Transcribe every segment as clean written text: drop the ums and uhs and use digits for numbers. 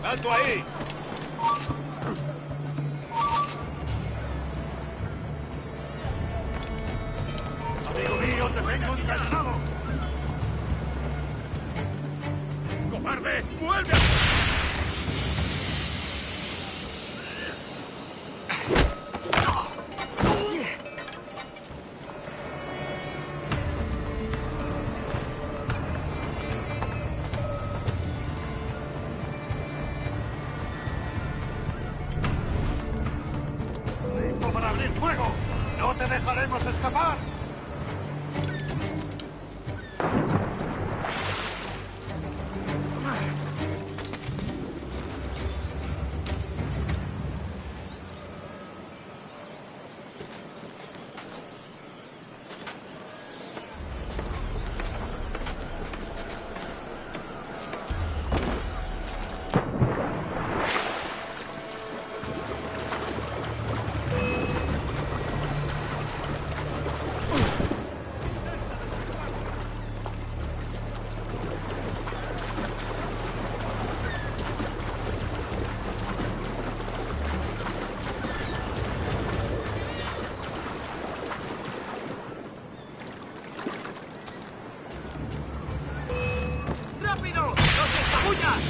¡Alto ahí! ¡Amigo mío, te tengo encadenado! ¡Cobarde! ¡Vuelve a... ¡Listo para abrir fuego! ¡No te dejaremos escapar! ¡Rápido! ¡No te escabullas!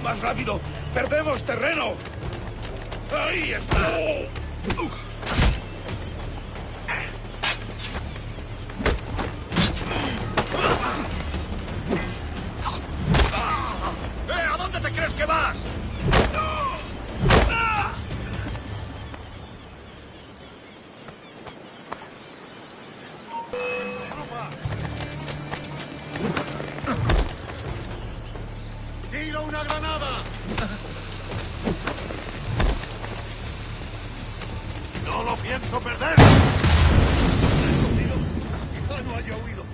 ¡Más rápido! ¡Perdemos terreno! ¡Ahí está! ¿A dónde te crees que vas? ¡Tiro una granada! ¡No lo pienso perder! Quizá no haya huido.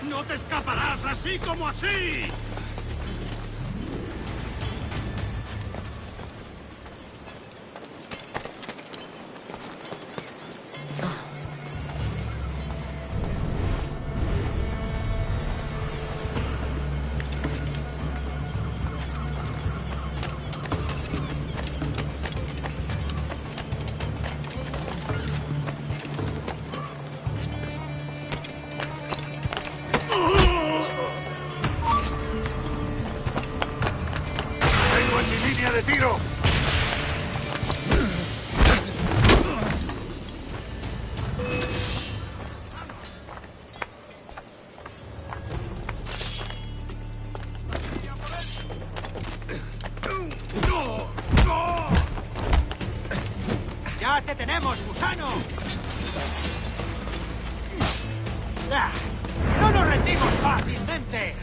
¡No te escaparás así como así! ¡Tengo en mi línea de tiro! ¡Ya te tenemos, gusano! ¡Ah! ¡No nos rendimos fácilmente!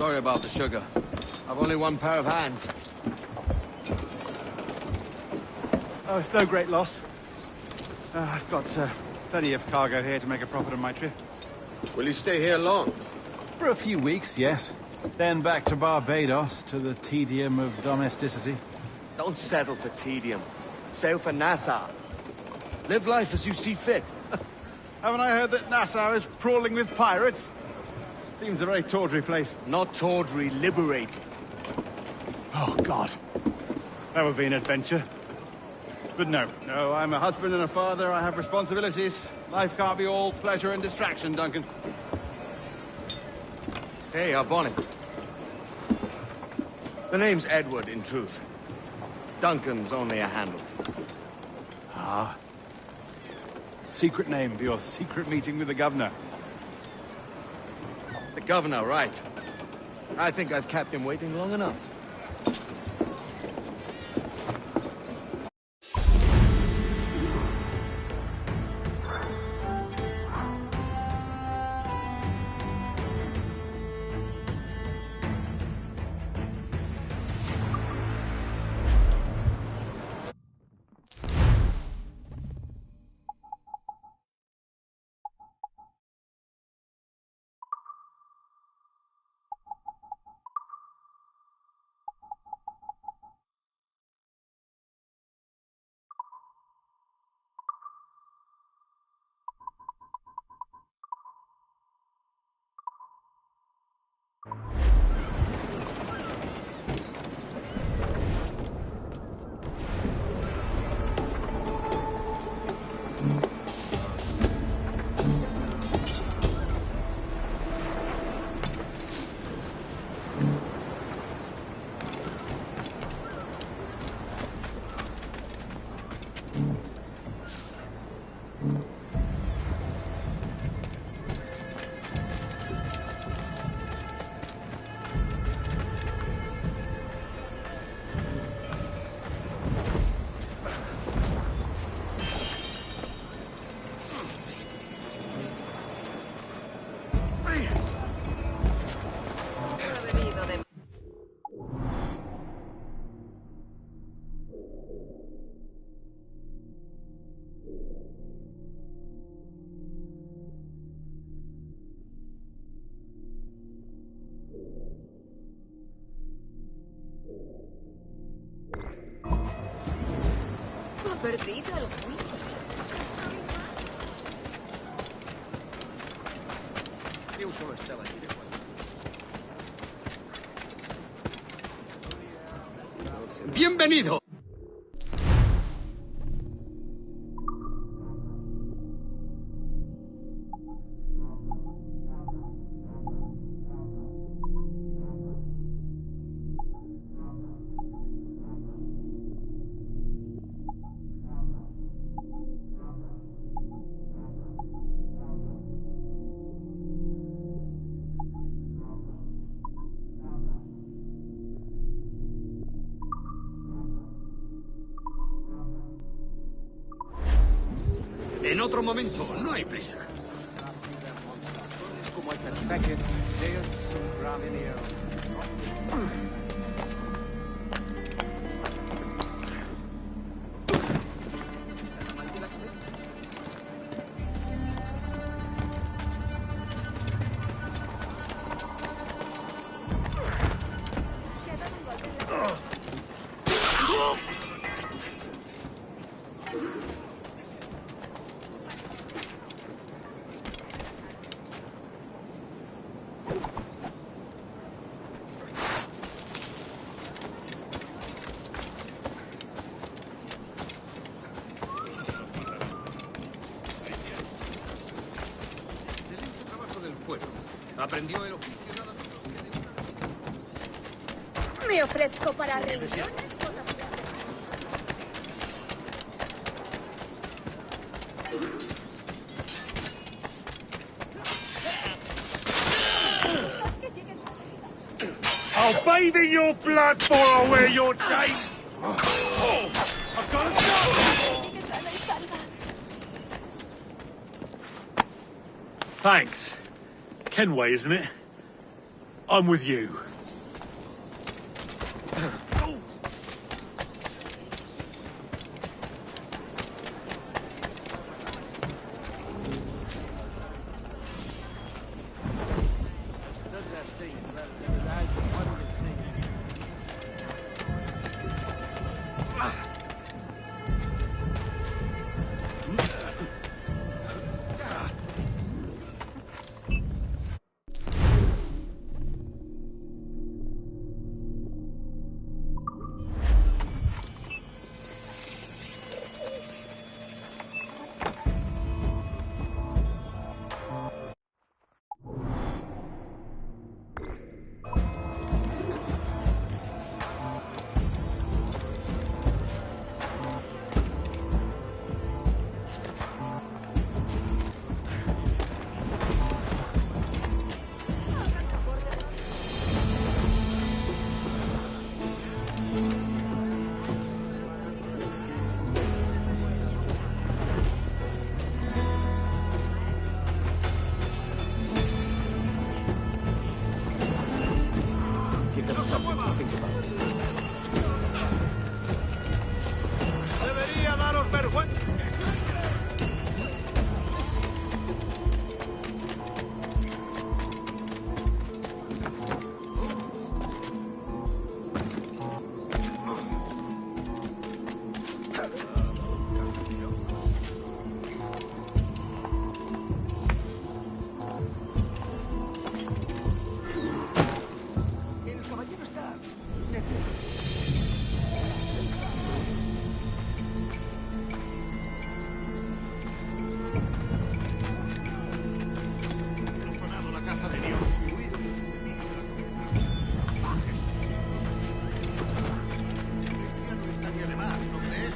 Sorry about the sugar. I've only one pair of hands. Oh, it's no great loss. I've got plenty of cargo here to make a profit on my trip. Will you stay here long? For a few weeks, yes. Then back to Barbados, to the tedium of domesticity. Don't settle for tedium. Sail for Nassau. Live life as you see fit. Haven't I heard that Nassau is crawling with pirates? Seems a very tawdry place. Not tawdry, liberated. Oh, God. That would be an adventure. But no, I'm a husband and a father. I have responsibilities. Life can't be all pleasure and distraction, Duncan. Hey, our bonnet. The name's Edward, in truth. Duncan's only a handle. Ah. Secret name for your secret meeting with the governor. The governor, right. I think I've kept him waiting long enough. Perdido el juicio. ¿Qué uso estaba aquí de ¡Bienvenido! En otro momento, no hay prisa. Aprendió el oficio. Me ofrezco para reuniones. I'll bathe in your blood before I wear your chains. I've got to stop. Thanks. Kenway, isn't it? I'm with you. Debería daros vergüenza. La casa de Dios. Ya no estaría de más, ¿no crees?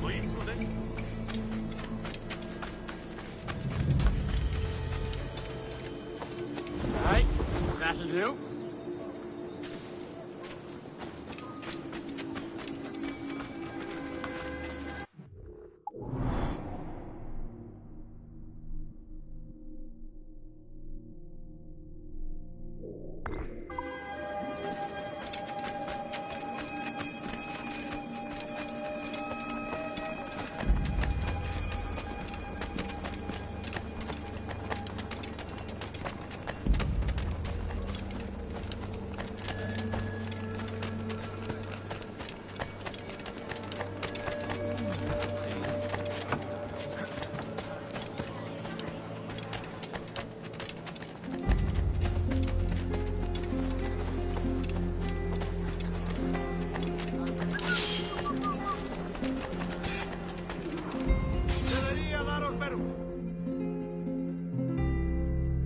Muy imprudente. Right, that'll do.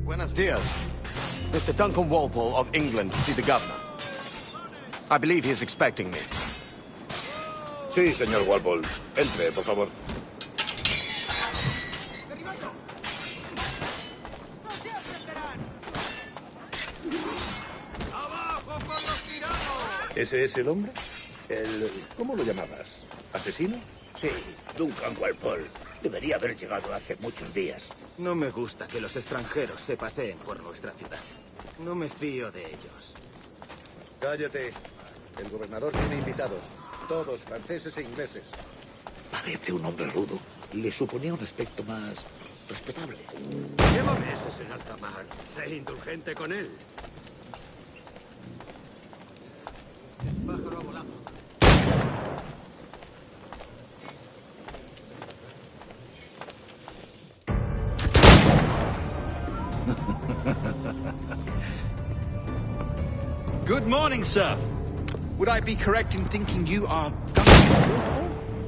Buenos dias. Mr. Duncan Walpole of England to see the governor. I believe he is expecting me. Sí, señor Walpole. Entre, por favor. ¿Ese es el hombre? ¿Cómo lo llamabas? ¿Asesino? Sí, Duncan Walpole. Debería haber llegado hace muchos días. No me gusta que los extranjeros se paseen por nuestra ciudad. No me fío de ellos. Cállate. El gobernador tiene invitados. Todos franceses e ingleses. Parece un hombre rudo. Le suponía un aspecto más respetable. Lleva meses en alta mar. Sé indulgente con él. El pájaro ha volado. Good morning, sir. Would I be correct in thinking you are...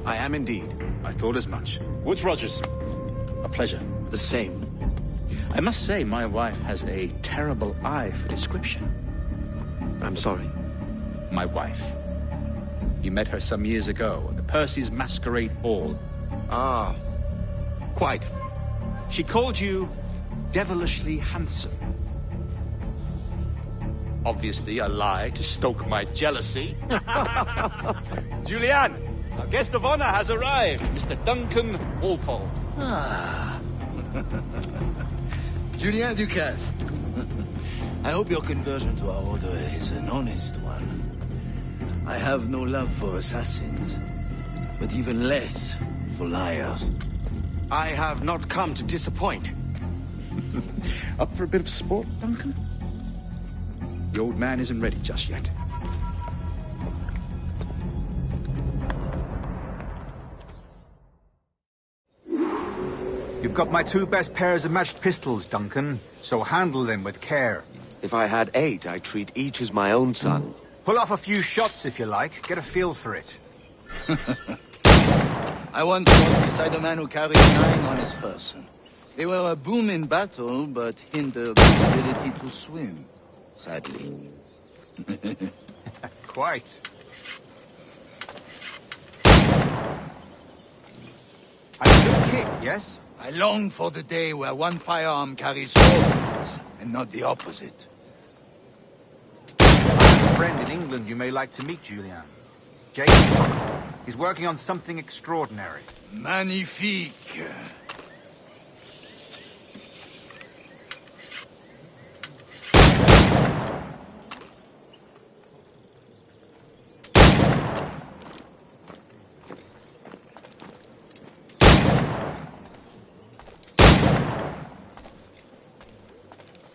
I am indeed. I thought as much. Woods Rogers. A pleasure. The same. I must say, my wife has a terrible eye for description. I'm sorry. My wife. You met her some years ago at the Percy's Masquerade Ball. Ah, quite. She called you devilishly handsome. Obviously a lie to stoke my jealousy. Julianne, our guest of honor has arrived, Mr. Duncan Walpole. Ah. Julien Ducasse. I hope your conversion to our order is an honest one. I have no love for assassins, but even less for liars. I have not come to disappoint. Up for a bit of sport, Duncan? The old man isn't ready just yet. You've got my 2 best pairs of matched pistols, Duncan, so handle them with care. If I had 8, I'd treat each as my own son. Pull off a few shots if you like. Get a feel for it. I once fought beside a man who carried 9 on his person. They were a boom in battle, but hindered his ability to swim, sadly. Quite. A good kick, yes? I long for the day where one firearm carries 4 bullets, and not the opposite. I have a friend in England you may like to meet, Julian. Jason. He's working on something extraordinary. Magnifique.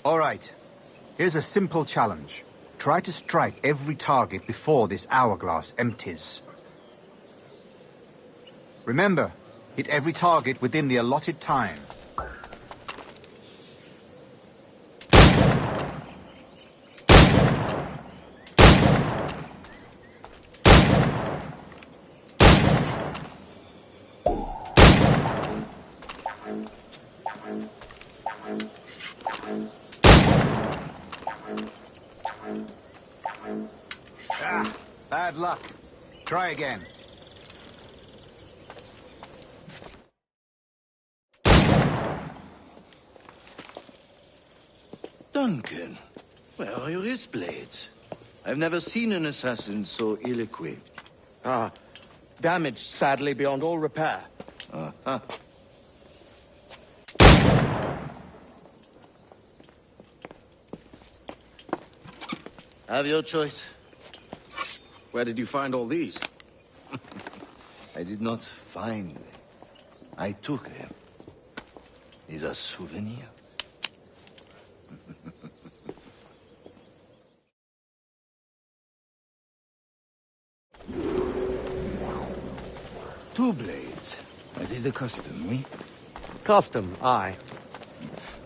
All right. Here's a simple challenge. Try to strike every target before this hourglass empties. Remember, hit every target within the allotted time. Bad luck. Try again. Duncan, where are your wrist blades? I've never seen an assassin so ill-equipped. Damaged, sadly, beyond all repair. Uh-huh. Have your choice. Where did you find all these? I did not find them. I took them. These are souvenirs. Two blades, as is the custom, oui? Custom, aye.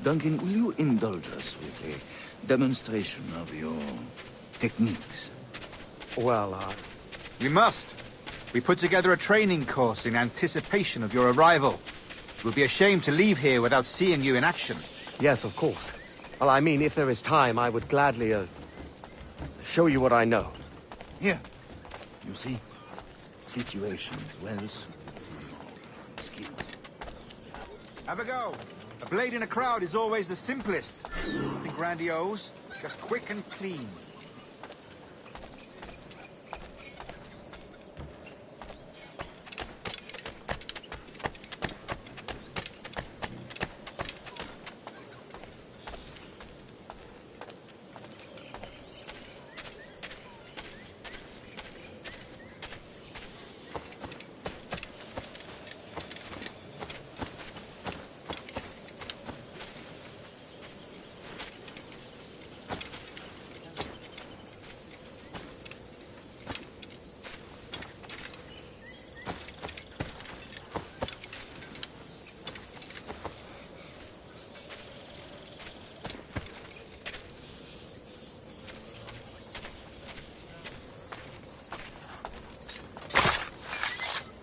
Duncan, will you indulge us with a demonstration of your techniques? Well, You must. We put together a training course in anticipation of your arrival. It would be a shame to leave here without seeing you in action. yes, of course. Well, I mean, if there is time, I would gladly, show you what I know. Here. You see? Situations well suited to your skills. Have a go. A blade in a crowd is always the simplest. Nothing grandiose, just quick and clean.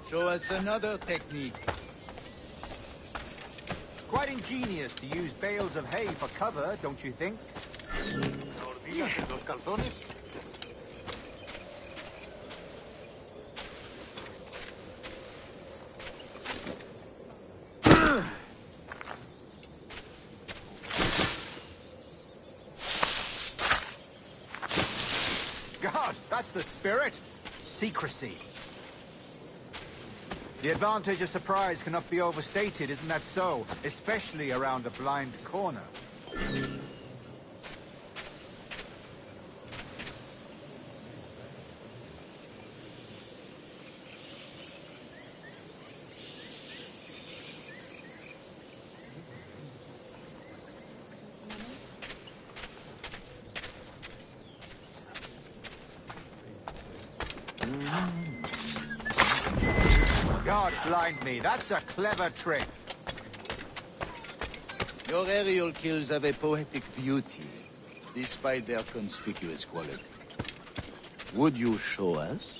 Show us another technique. Quite ingenious to use bales of hay for cover, don't you think? ¿Tortillas en los calzones? God, that's the spirit. Secrecy. The advantage of surprise cannot be overstated, isn't that so? Especially around a blind corner. God blind me, that's a clever trick. Your aerial kills have a poetic beauty, despite their conspicuous quality. Would you show us?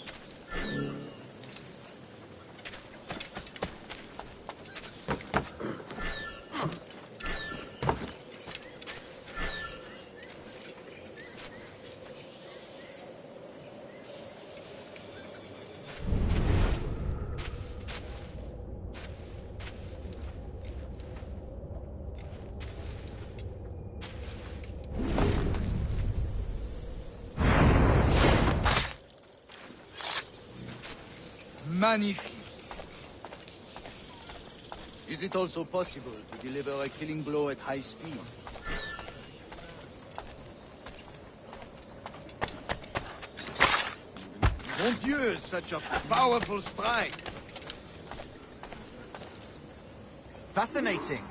Magnifique. Is it also possible to deliver a killing blow at high speed? Mon Dieu, such a powerful strike! Fascinating.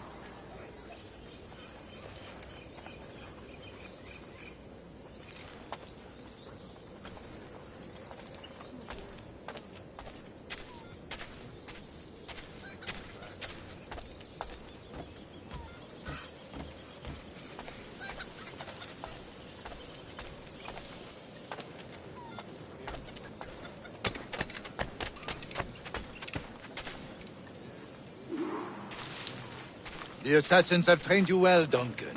The assassins have trained you well, Duncan.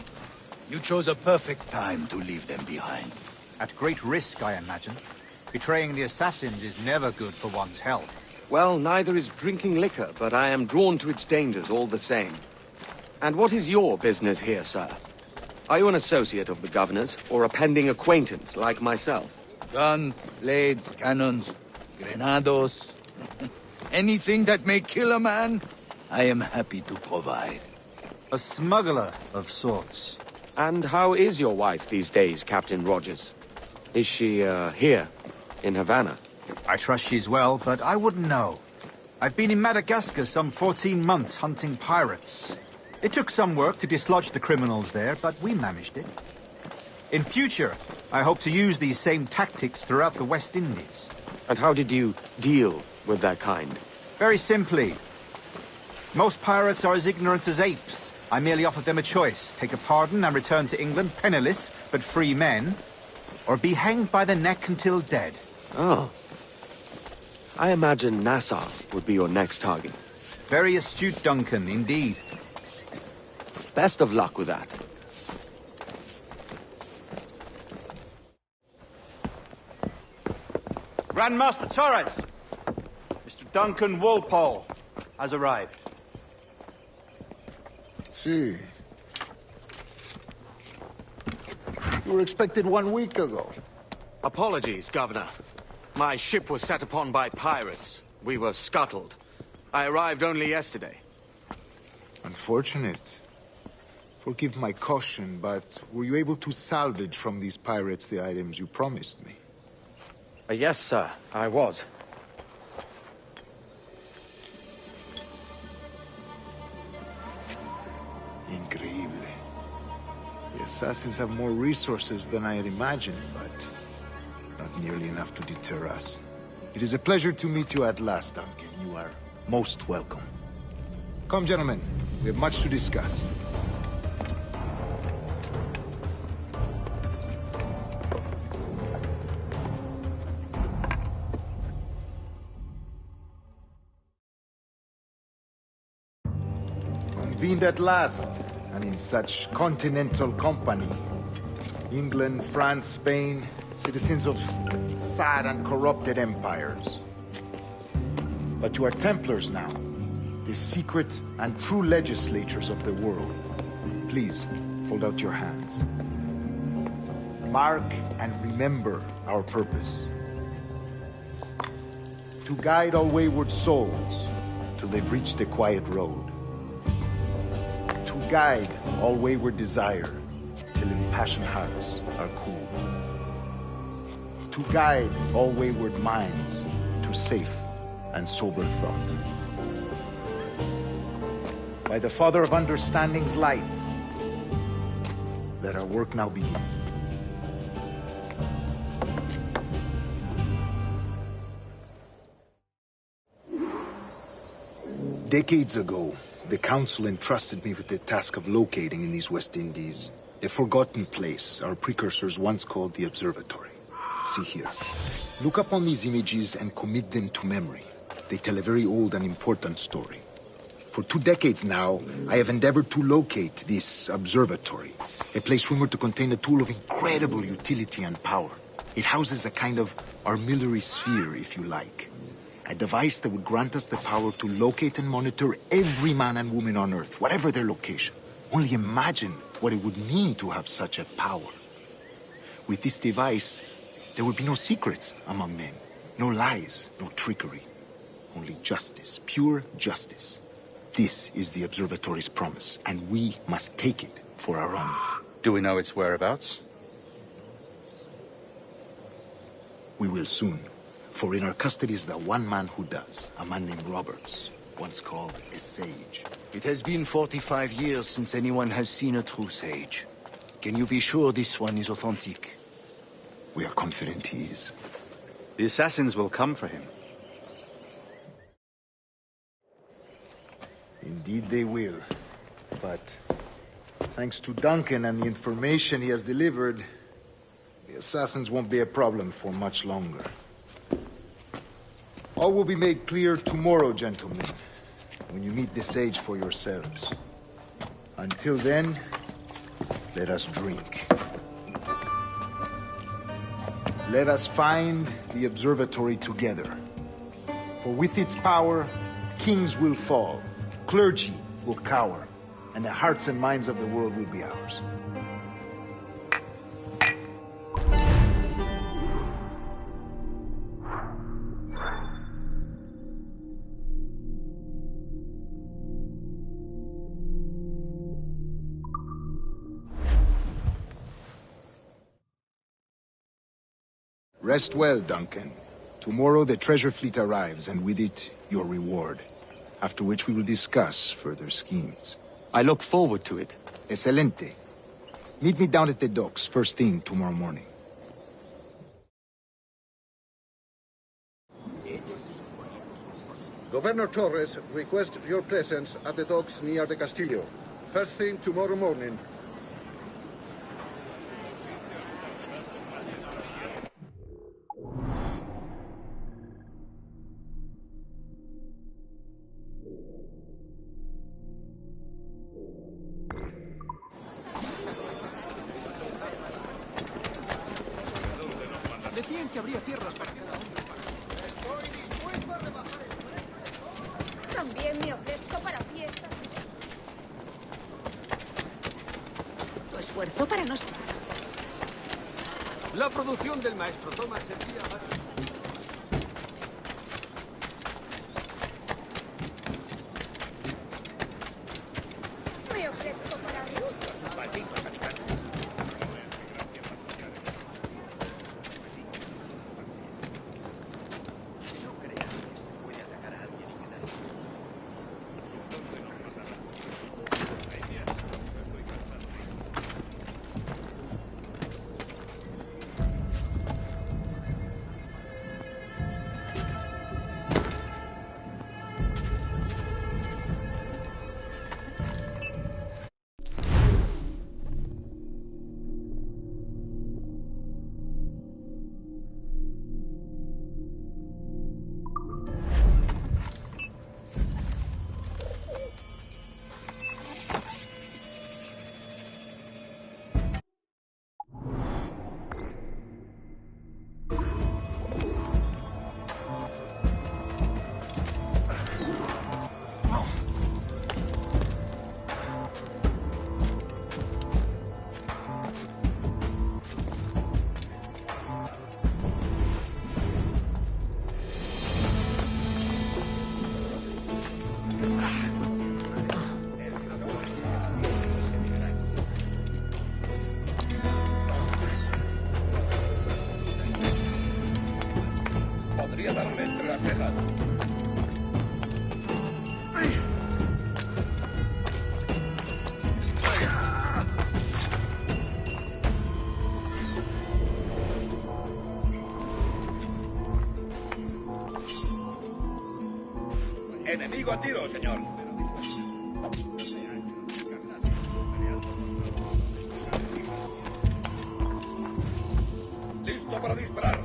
You chose a perfect time to leave them behind. At great risk, I imagine. Betraying the assassins is never good for one's health. Well, neither is drinking liquor, but I am drawn to its dangers all the same. And what is your business here, sir? Are you an associate of the governor's, or a pending acquaintance like myself? Guns, blades, cannons, grenados. Anything that may kill a man, I am happy to provide. A smuggler of sorts. And how is your wife these days, Captain Rogers? Is she, here, in Havana? I trust she's well, but I wouldn't know. I've been in Madagascar some 14 months hunting pirates. It took some work to dislodge the criminals there, but we managed it. In future, I hope to use these same tactics throughout the West Indies. And how did you deal with that kind? Very simply. Most pirates are as ignorant as apes. I merely offered them a choice. Take a pardon and return to England penniless, but free men, or be hanged by the neck until dead. Oh. I imagine Nassau would be your next target. Very astute, Duncan, indeed. Best of luck with that. Grandmaster Torres! Mr. Duncan Walpole has arrived. See. You were expected 1 week ago. Apologies, Governor. My ship was set upon by pirates. We were scuttled. I arrived only yesterday. Unfortunate. Forgive my caution, but were you able to salvage from these pirates the items you promised me? Yes, sir, I was. Increíble. The assassins have more resources than I had imagined, but not nearly enough to deter us. It is a pleasure to meet you at last, Duncan. You are most welcome. Come, gentlemen. We have much to discuss. Convened at last, and in such continental company. England, France, Spain, citizens of sad and corrupted empires. But you are Templars now, the secret and true legislatures of the world. Please, hold out your hands. Mark and remember our purpose. To guide all wayward souls till they've reached the quiet road. To guide all wayward desire till impassioned hearts are cool. To guide all wayward minds to safe and sober thought. By the Father of Understanding's light, let our work now begin. Decades ago, the Council entrusted me with the task of locating in these West Indies a forgotten place our precursors once called the Observatory. See here. Look upon these images and commit them to memory. They tell a very old and important story. For 2 decades now, I have endeavored to locate this observatory, a place rumored to contain a tool of incredible utility and power. It houses a kind of armillary sphere, if you like. A device that would grant us the power to locate and monitor every man and woman on Earth, whatever their location. Only imagine what it would mean to have such a power. With this device, there would be no secrets among men, no lies, no trickery. Only justice, pure justice. This is the Observatory's promise, and we must take it for our own. Do we know its whereabouts? We will soon. For in our custody is the one man who does, a man named Roberts, once called a sage. It has been 45 years since anyone has seen a true sage. Can you be sure this one is authentic? We are confident he is. The assassins will come for him. Indeed they will. But thanks to Duncan and the information he has delivered, the assassins won't be a problem for much longer. All will be made clear tomorrow, gentlemen, when you meet the sage for yourselves. Until then, let us drink. Let us find the observatory together. For with its power, kings will fall, clergy will cower, and the hearts and minds of the world will be ours. Rest well, Duncan. Tomorrow the treasure fleet arrives, and with it, your reward. After which we will discuss further schemes. I look forward to it. Excelente. Meet me down at the docks first thing tomorrow morning. Governor Torres requests your presence at the docks near the Castillo. First thing tomorrow morning. Decían que habría tierras para cada uno. Estoy dispuesto a rebajar el precio. También me ofrezco para fiestas. Tu esfuerzo para no ser. La producción del maestro Thomas servía para... Me ofrezco para... Enemigo a tiro, señor. Listo para disparar.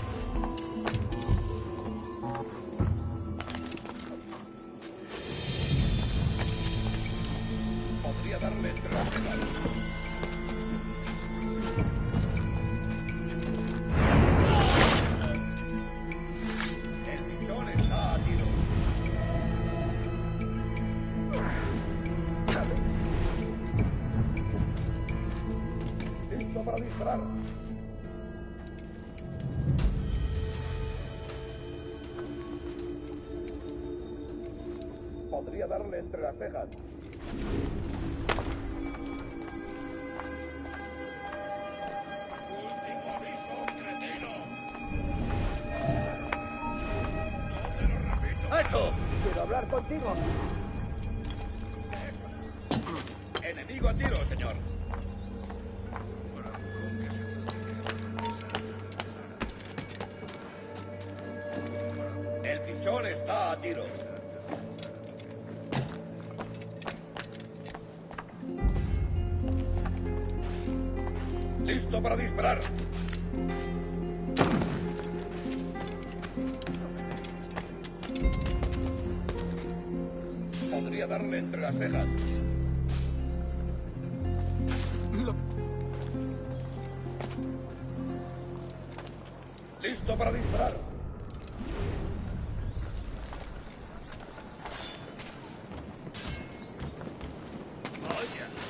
Podría darle entre las cejas. El pichón está a tiro. Listo para disparar. Podría darle entre las cejas. ¡Último aviso, cretino! ¡No te lo repito! ¡Alto! Quiero hablar contigo. Enemigo a tiro, señor. El pichón está a tiro. Listo para disparar. Podría darle entre las cejas. Listo para disparar.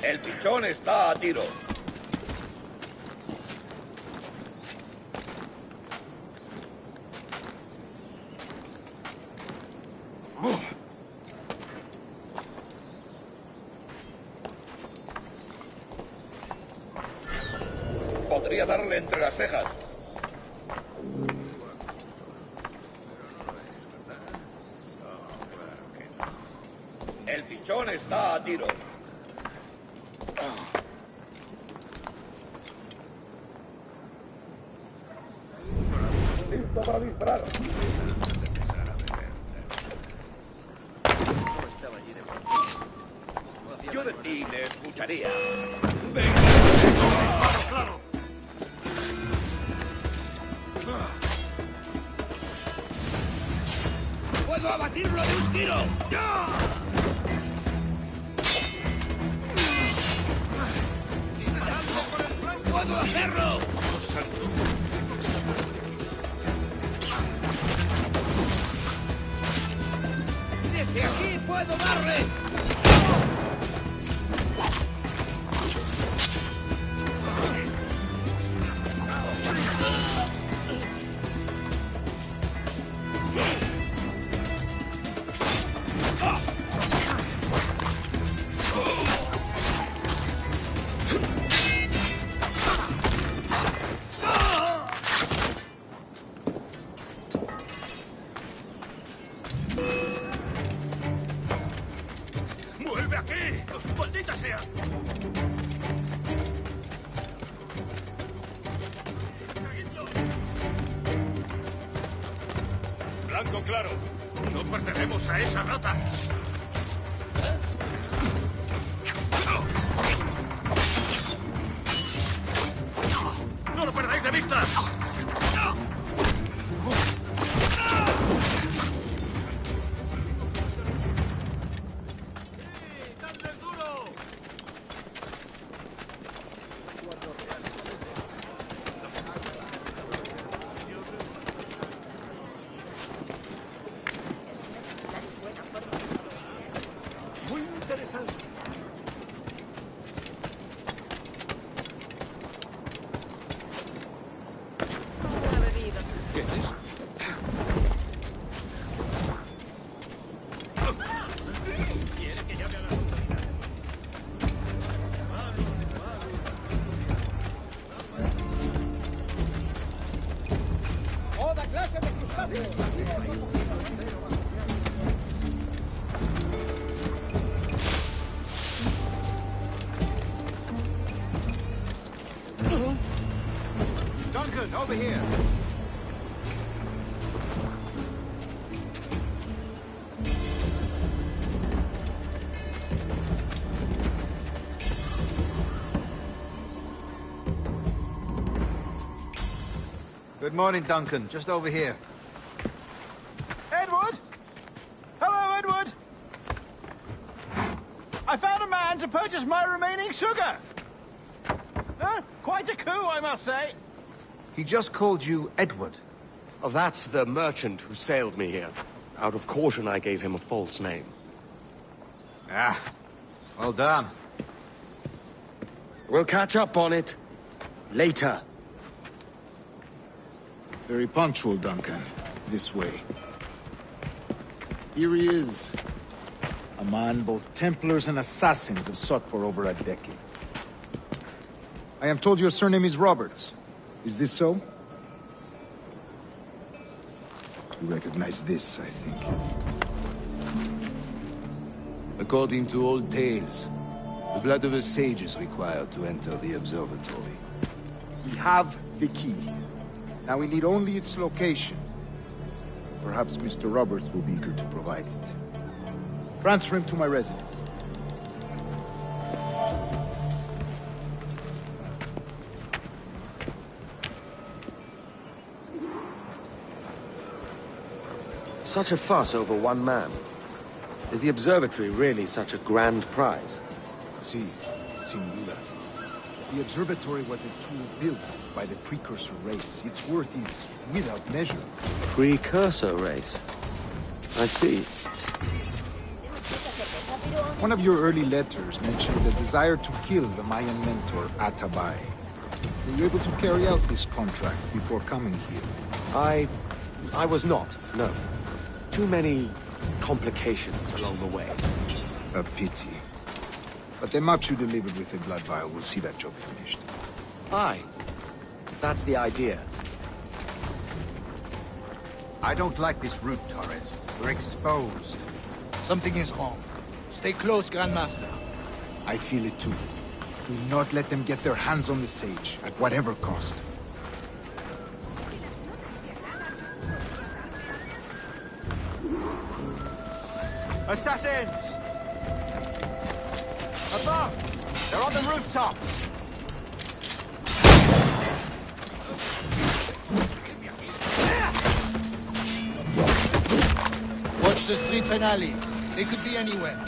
El pichón está a tiro. Podría darle entre las cejas. El pichón está a tiro. Listo para disparar. Yo de ti le escucharía. ¡Venga! ¡Disparo claro! ¡Puedo abatirlo de un tiro! ¡Ya! ¡Puedo hacerlo! ¡Desde aquí puedo darle! ¡Vuelve aquí! ¡Maldita sea! Blanco claro. No pertenecemos a esa rata. ¡No lo perdáis de vista! Muy interesante. Una bebida. ¿Qué es eso? Quiere que llame a las autoridades. Toda clase de crustáceos. Duncan, over here. Good morning, Duncan. Just over here. Edward? Hello, Edward! I found a man to purchase my remaining sugar! Huh? Quite a coup, I must say. He just called you Edward. Oh, that's the merchant who sailed me here. Out of caution, I gave him a false name. Ah, well done. We'll catch up on it later. Very punctual, Duncan. This way. Here he is. A man both Templars and Assassins have sought for over a decade. I am told your surname is Roberts. Is this so? You recognize this, I think. According to old tales, the blood of a sage is required to enter the observatory. We have the key. Now we need only its location. Perhaps Mr. Roberts will be eager to provide it. Transfer him to my residence. Such a fuss over one man. Is the observatory really such a grand prize? See, sin duda. The observatory was a tool built by the precursor race. Its worth is without measure. Precursor race? I see. One of your early letters mentioned the desire to kill the Mayan mentor, Atabay. Were you able to carry out this contract before coming here? I was not, no. Too many complications along the way. A pity. But the maps you delivered with the blood vial will see that job finished. Aye. That's the idea. I don't like this route, Torres. We're exposed. Something is wrong. Stay close, Grandmaster. I feel it too. Do not let them get their hands on the sage, at whatever cost. Assassins! Above! They're on the rooftops! Watch the streets and alleys. They could be anywhere.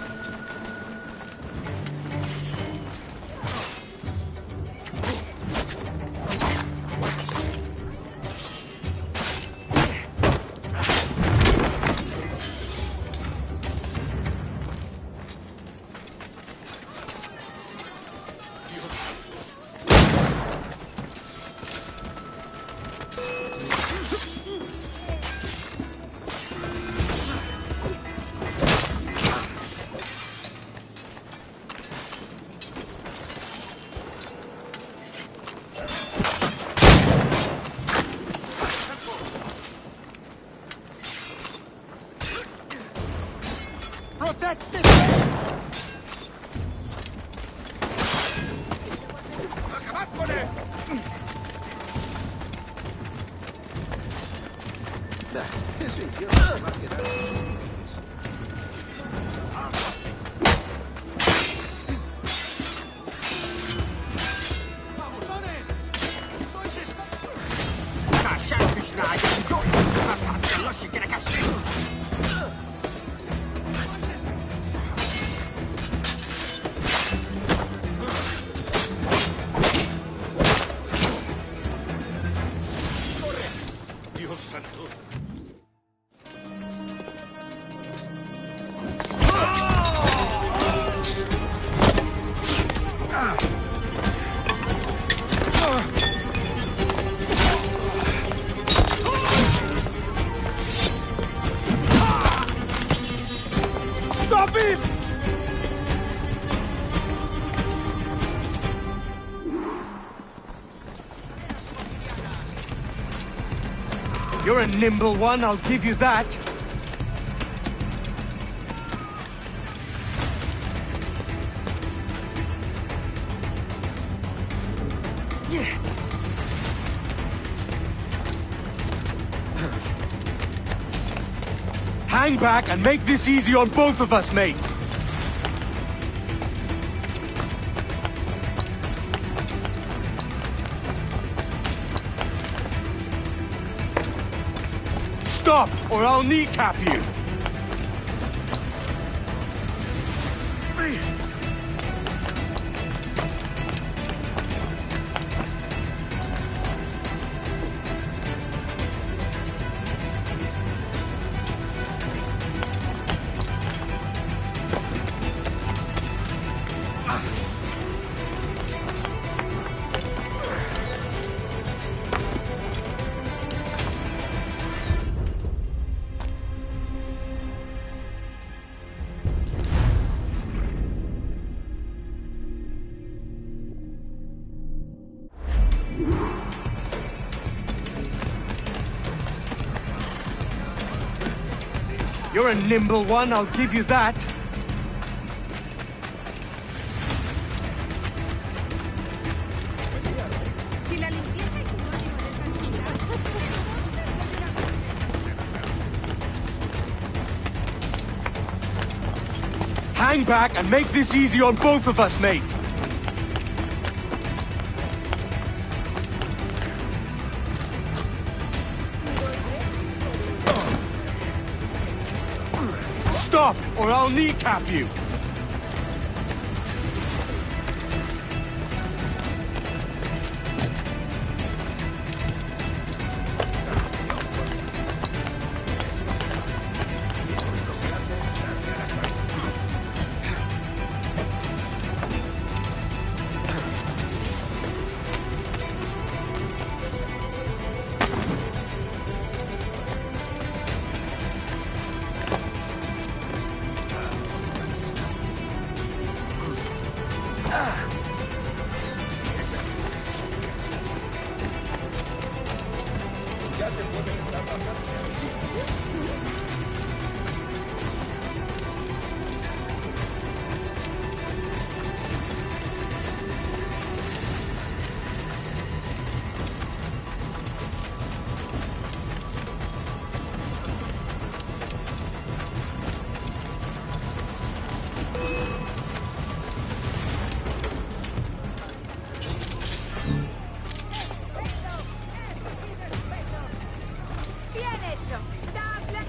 You're a nimble one, I'll give you that. Hang back and make this easy on both of us, mate. Stop, or I'll kneecap you! You're a nimble one, I'll give you that. Si la limpieza es un código de santidad, Hang back and make this easy on both of us, mate. Stop, or I'll kneecap you! bien hecho. Da Black...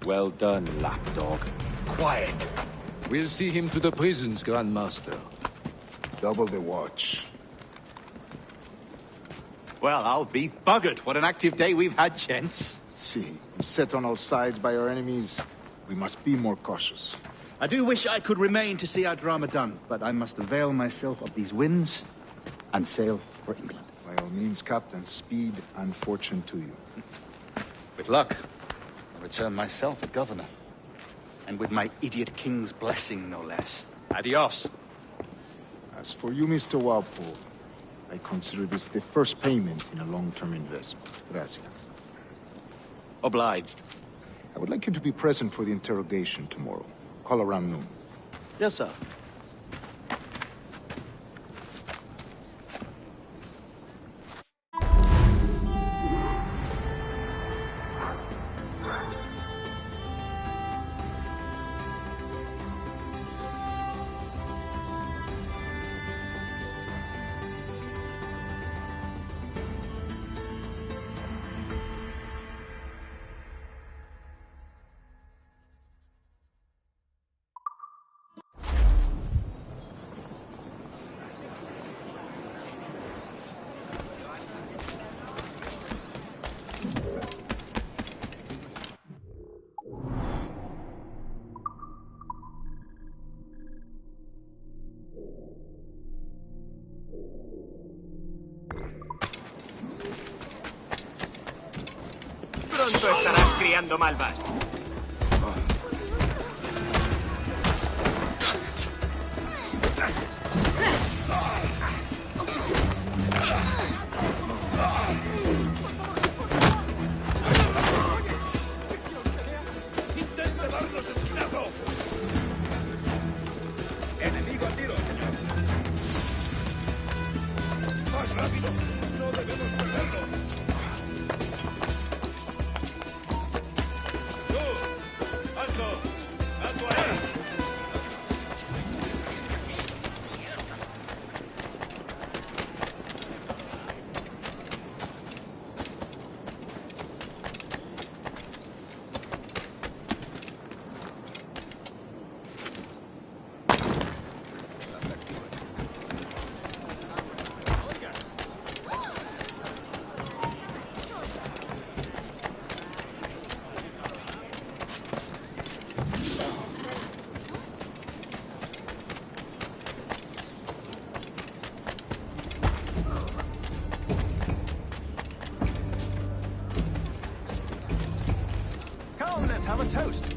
Well done, lapdog. Quiet. We'll see him to the prisons, Grandmaster. Double the watch. Well, I'll be buggered. What an active day we've had, gents. See, set on all sides by our enemies. We must be more cautious. I do wish I could remain to see our drama done, but I must avail myself of these winds and sail for England. By all means, Captain, speed and fortune to you. With luck, I'll return myself a governor. And with my idiot king's blessing, no less. Adios. As for you, Mr. Walpole, I consider this the first payment in a long-term investment. Gracias. Obliged. I would like you to be present for the interrogation tomorrow. Call around noon. Yes, sir. Pronto estarás criando malvas. ¡Intente darnos esquinazo! ¡Enemigo a tiro, señor! ¡Más rápido! ¡No debemos perderlo! ¡Tú! a toast.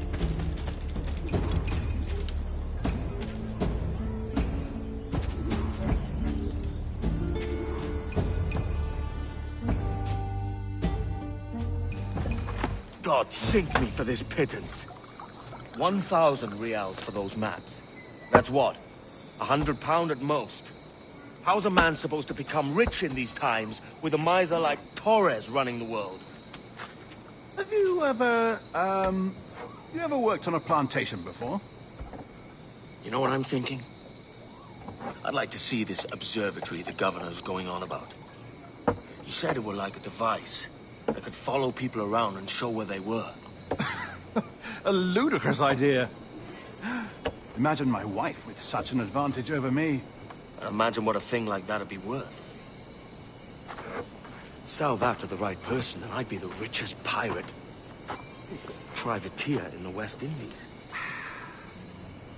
God sink me for this pittance. 1,000 reals for those maps. That's what? £100 at most. How's a man supposed to become rich in these times with a miser like Torres running the world? Have you ever, worked on a plantation before? You know what I'm thinking? I'd like to see this observatory the governor's going on about. He said it were like a device that could follow people around and show where they were. A ludicrous idea. Imagine my wife with such an advantage over me. And imagine what a thing like that'd be worth. Sell that to the right person and I'd be the richest pirate. Privateer in the West Indies.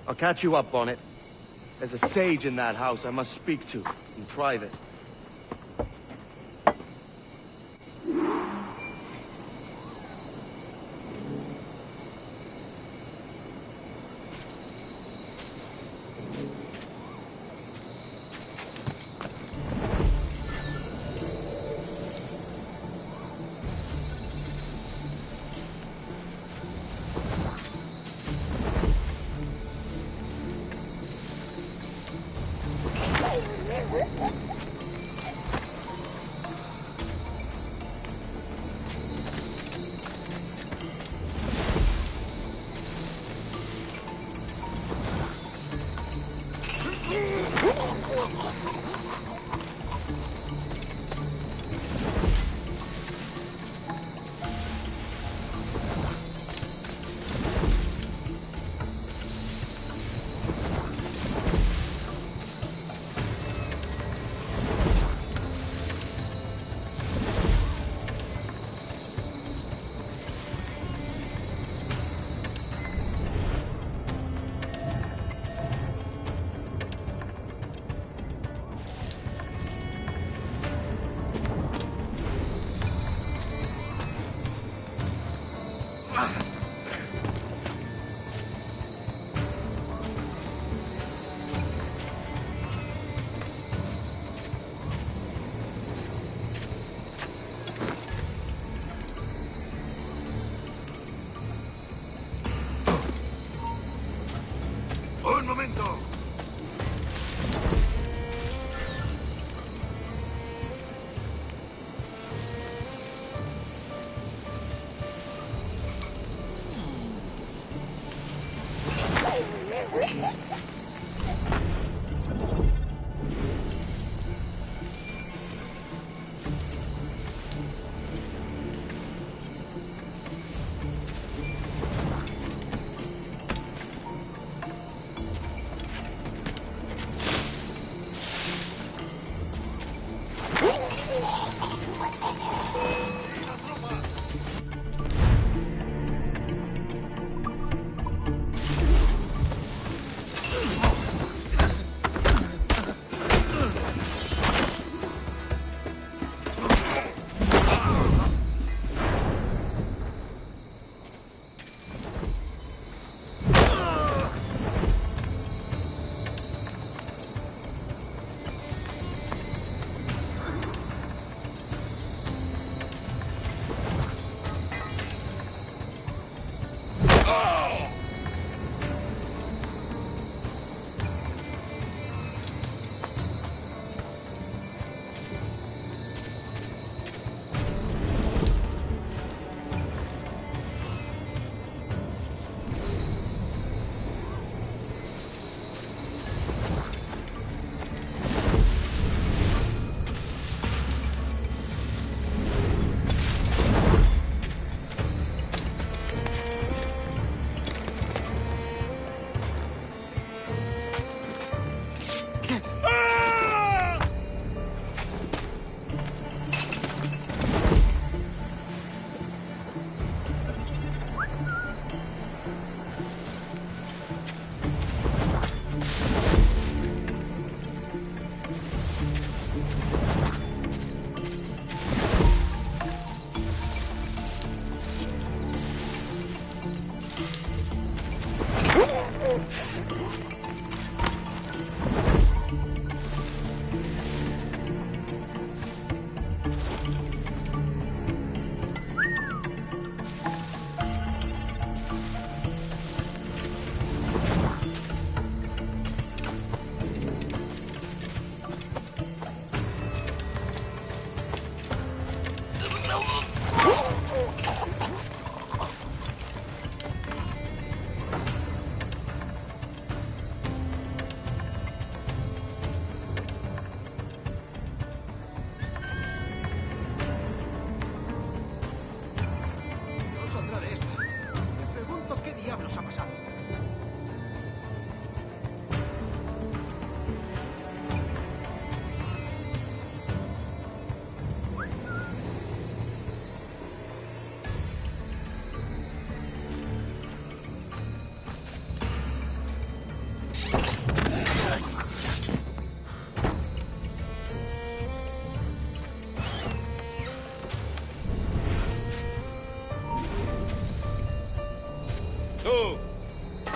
I'll catch you up, Bonnet. There's a sage in that house I must speak to, in private.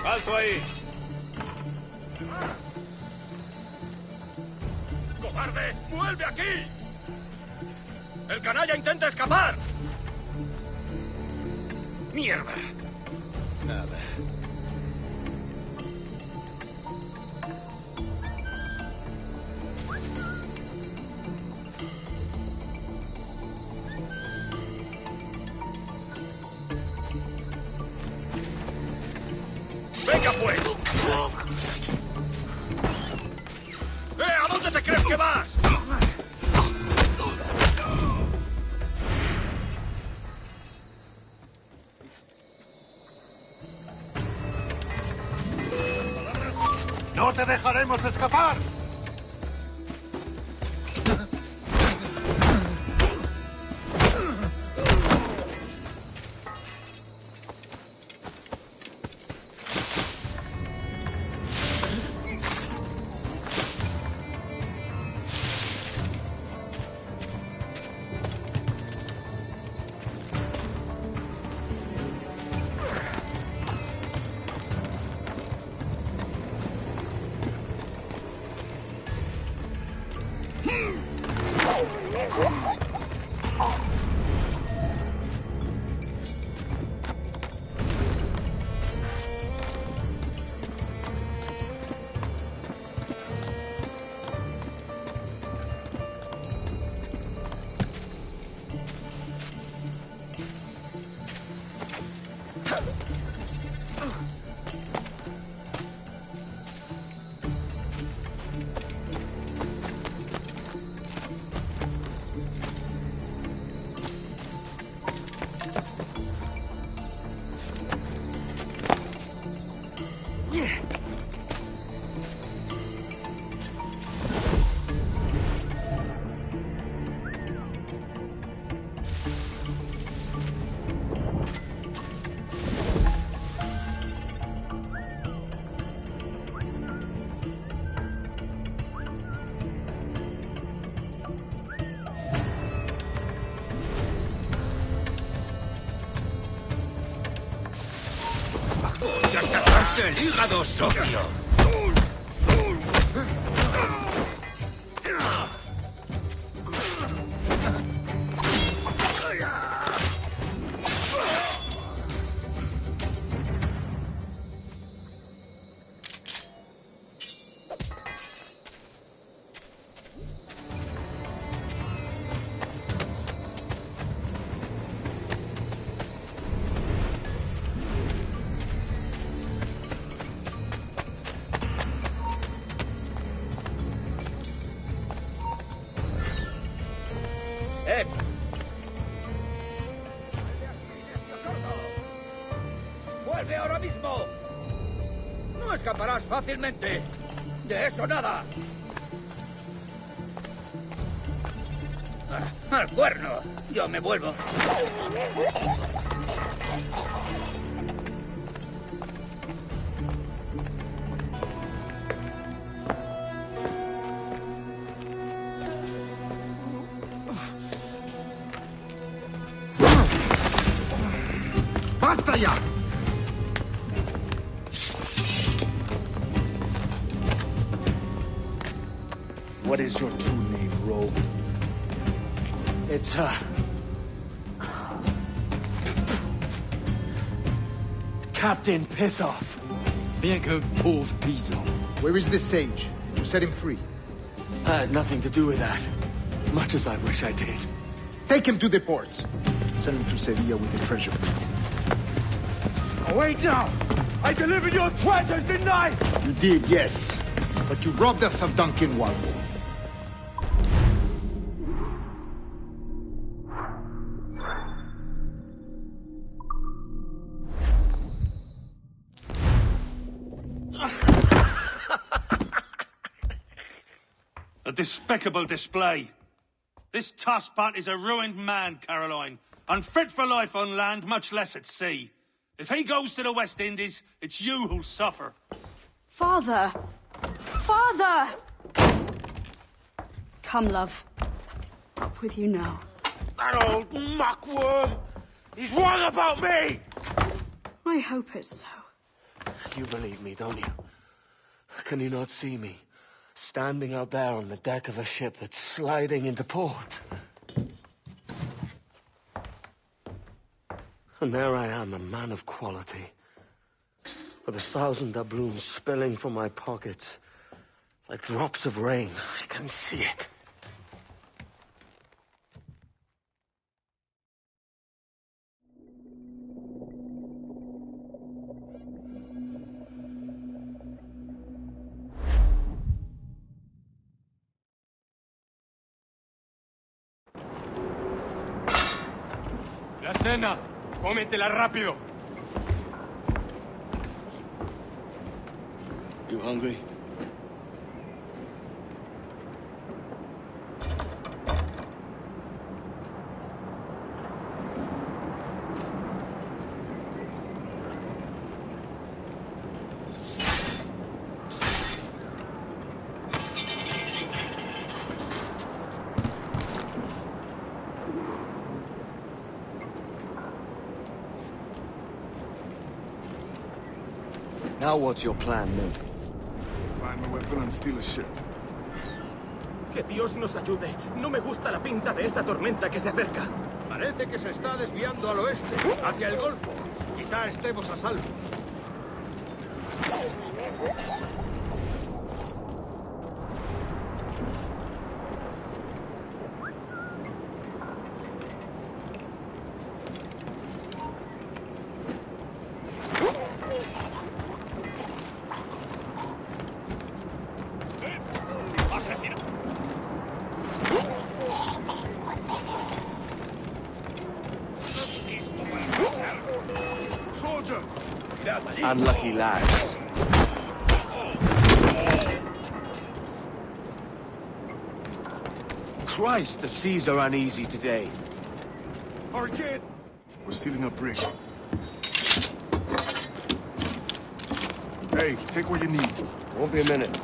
¡Alto ahí! ¡Cobarde! ¡Vuelve aquí! ¡El canalla intenta escapar! ¡Mierda! Nada. ¡Venga, pues! ¿A dónde te crees que vas? ¡No te dejaremos escapar! ¡Ya sacarse el hígado, socio! ¡Vuelve ahora mismo! ¡No escaparás fácilmente! ¡De eso nada! ¡Al cuerno! Yo me vuelvo. ¡Basta ya! What is your true name, rogue? It's, Captain Pissoff. Bien que pauvre paysan. Where is the sage? You set him free. I had nothing to do with that. Much as I wish I did. Take him to the ports. Send him to Sevilla with the treasure plate. Oh, wait now! I delivered your treasures, didn't I? You did, yes. But you robbed us of Duncan Warwood. A despicable display. This tosspot is a ruined man, Caroline. Unfit for life on land, much less at sea. If he goes to the West Indies, it's you who'll suffer. Father! Father! Come, love. Up with you now. That old muckworm! He's wrong about me! I hope it's so. You believe me, don't you? Can you not see me? Standing out there on the deck of a ship that's sliding into port. And there I am, a man of quality. With 1,000 doubloons spilling from my pockets. Like drops of rain. I can see it. La cena. Cómetela rápido. You hungry? Now what's your plan, Nick? Find a weapon and steal a ship. Que Dios nos ayude. No me gusta la pinta de esa tormenta que se acerca. Parece que se está desviando al oeste, hacia el Golfo. Quizá estemos a salvo. Unlucky lads. Christ, the seas are uneasy today. Hurricane! We're stealing a brig. Hey, take what you need. Won't be a minute.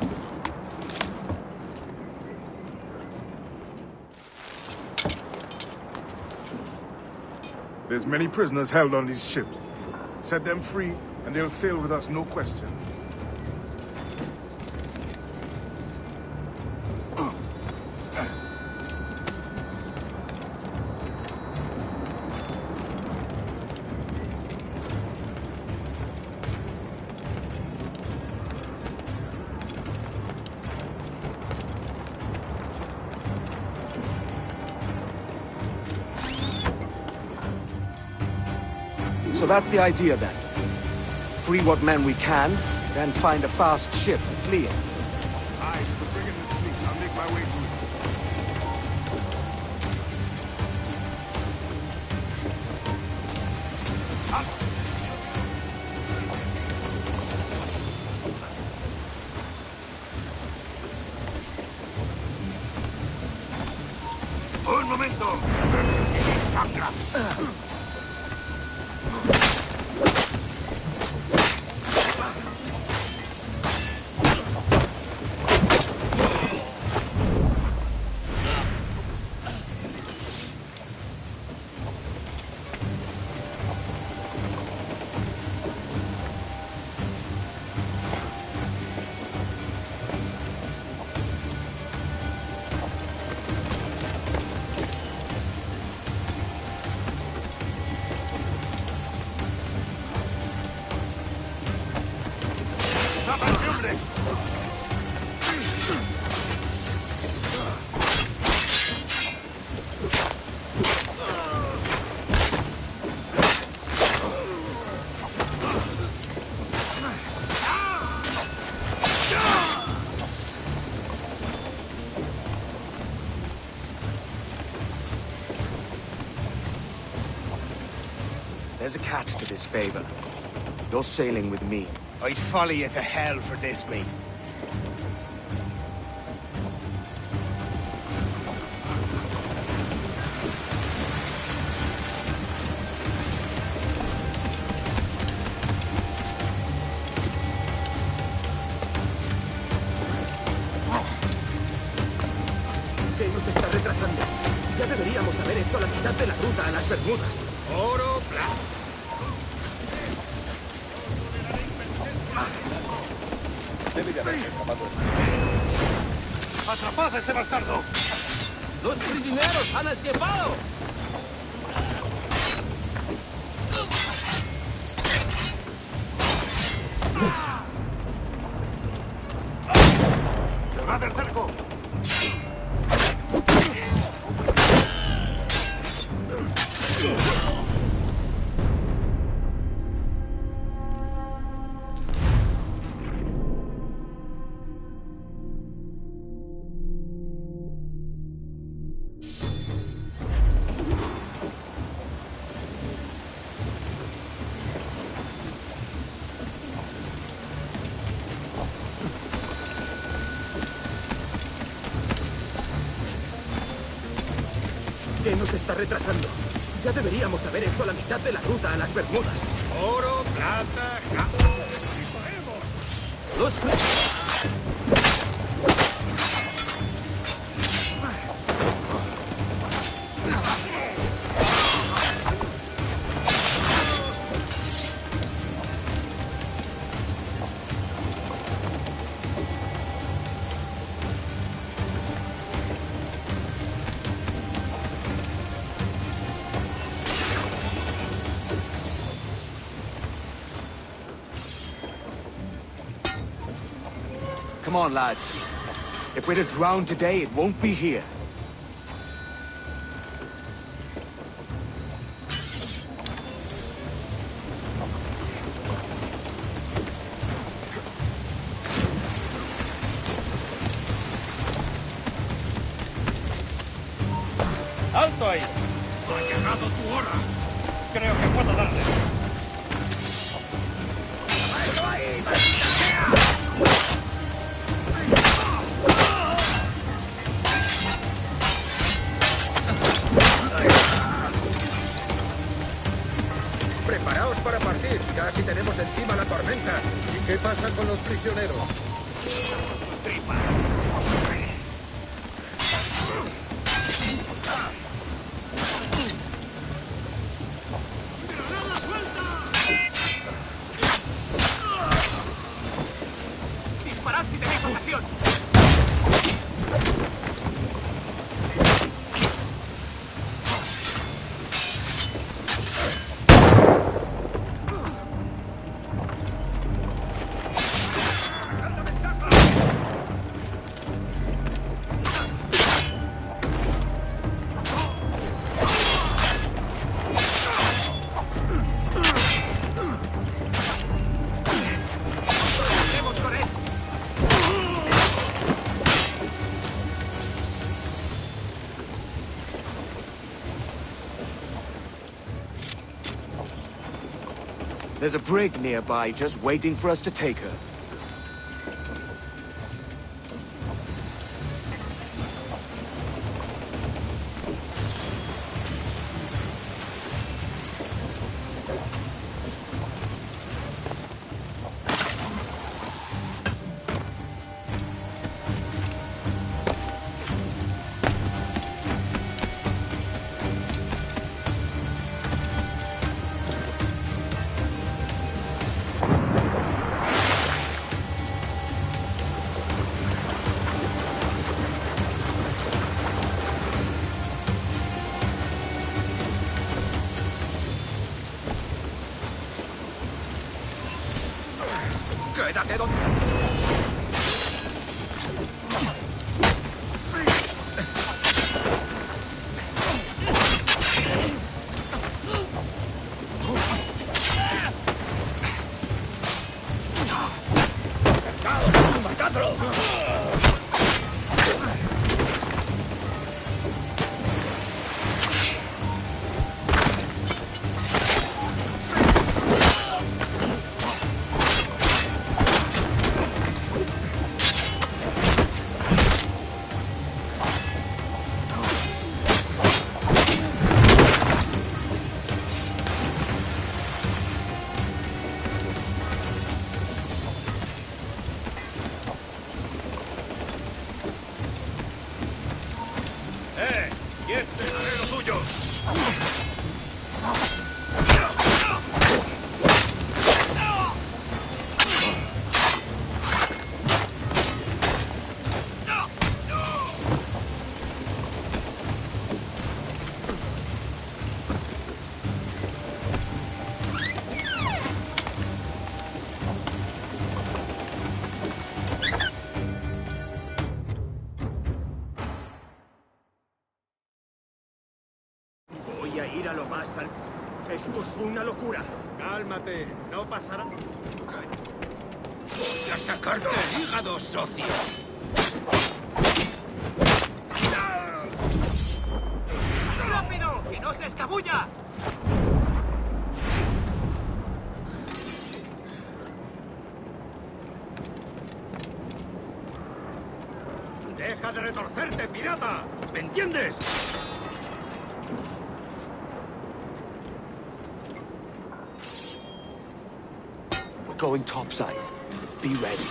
There's many prisoners held on these ships. Set them free, and they'll sail with us, no question. So that's the idea then. Free what men we can, then find a fast ship to flee in. Aye, so bring in the fleet. I'll make my way to it. ¡Un momento! ¡Sangra! There's a catch to this favor. You're sailing with me. I'd follow you to hell for this, mate. ¿Qué nos está retrasando? Ya deberíamos haber hecho la mitad de la ruta a las Bermudas. Oro, plata. Debe de haberse escapado. ¡Atrapad a ese bastardo! ¡Los prisioneros han escapado! ¡Cerrad el cerco! ¿Qué nos está retrasando? Ya deberíamos haber hecho la mitad de la ruta a las Bermudas. Oro, plata, ¡Los Come on, lads. If we're to drown today, it won't be here. ¡Alto ahí! ¡Ha llegado tu hora! Creo que puedo darle. ¡Ahí, maldita sea! Preparaos para partir. Casi tenemos encima la tormenta. ¿Y qué pasa con los prisioneros? ¡Disparad si tenéis ocasión! There's a brig nearby just waiting for us to take her. ¡Quédate donde... ¡Matadlo! voy a ir a lo más alto. Esto es una locura. Cálmate, no pasará. ¡A sacarte el hígado, socio! ¡Rápido! ¡Que no se escabulla! ¡Deja de retorcerte, pirata! ¿Me entiendes? We're going topside. Be ready.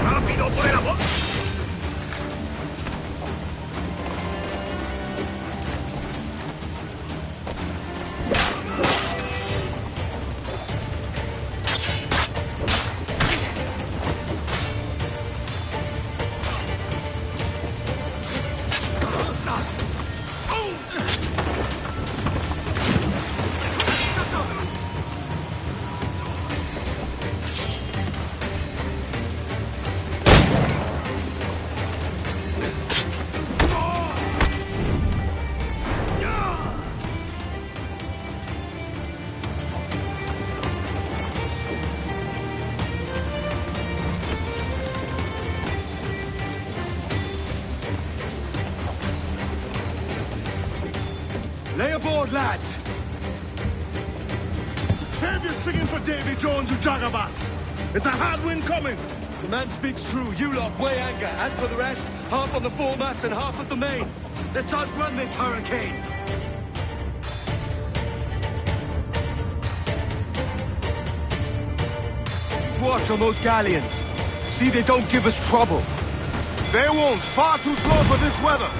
¡Rápido, por el amor! Lay aboard, lads! Save your singing for Davy Jones, you jagabats! It's a hard wind coming! The man speaks true. You lot weigh anchor. As for the rest, half on the foremast and half at the main. Let's outrun this hurricane. Watch on those galleons. See they don't give us trouble. They won't. Far too slow for this weather.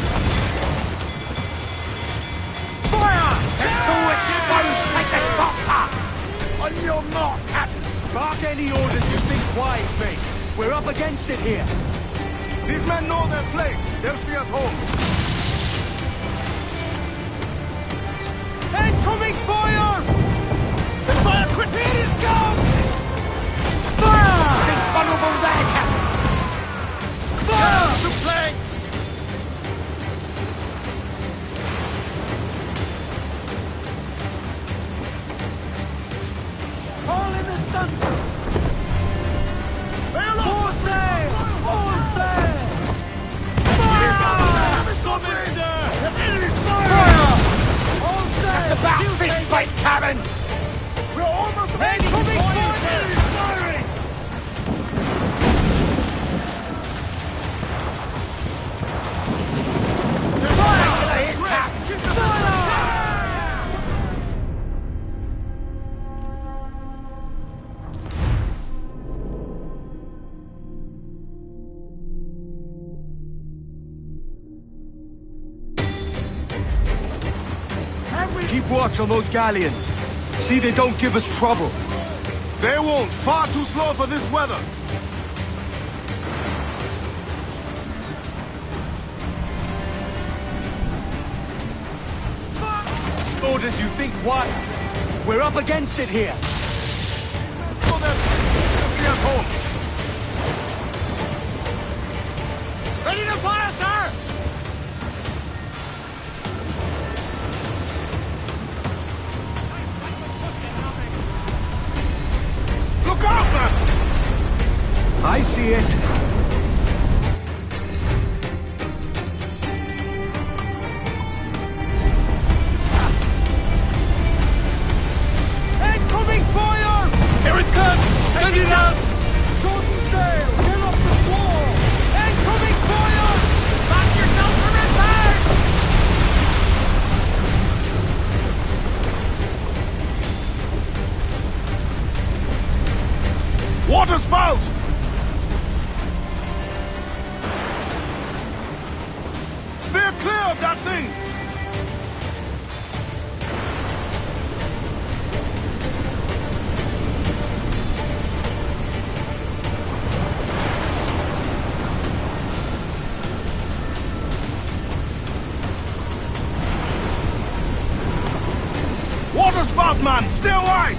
Fire! Get the witch! Take the shots up! On your mark, Captain! Bark any orders you think wise, mate. We're up against it here. These men know their place. They'll see us home. Incoming fire! The fire quick! Here it comes! Fire! It's vulnerable there, Captain! Fire! The planks! All in the stunsail! All sail! All sail! Fire! Fire! All sail! Just about fish bait, cabin! We're almost ready! Coming forward! Firing! Keep watch on those galleons. See they don't give us trouble. They won't. Far too slow for this weather. Orders you think what? We're up against it here. Go them. They'll see us home. Ready to fire, sir! Look out, man! I see it. Incoming fire! Here it comes! Send it out! Shorten sail! Get off the squall! Incoming fire! Back yourself from impact! Water spout! Steer clear of that thing! Water spout, man! Stay away!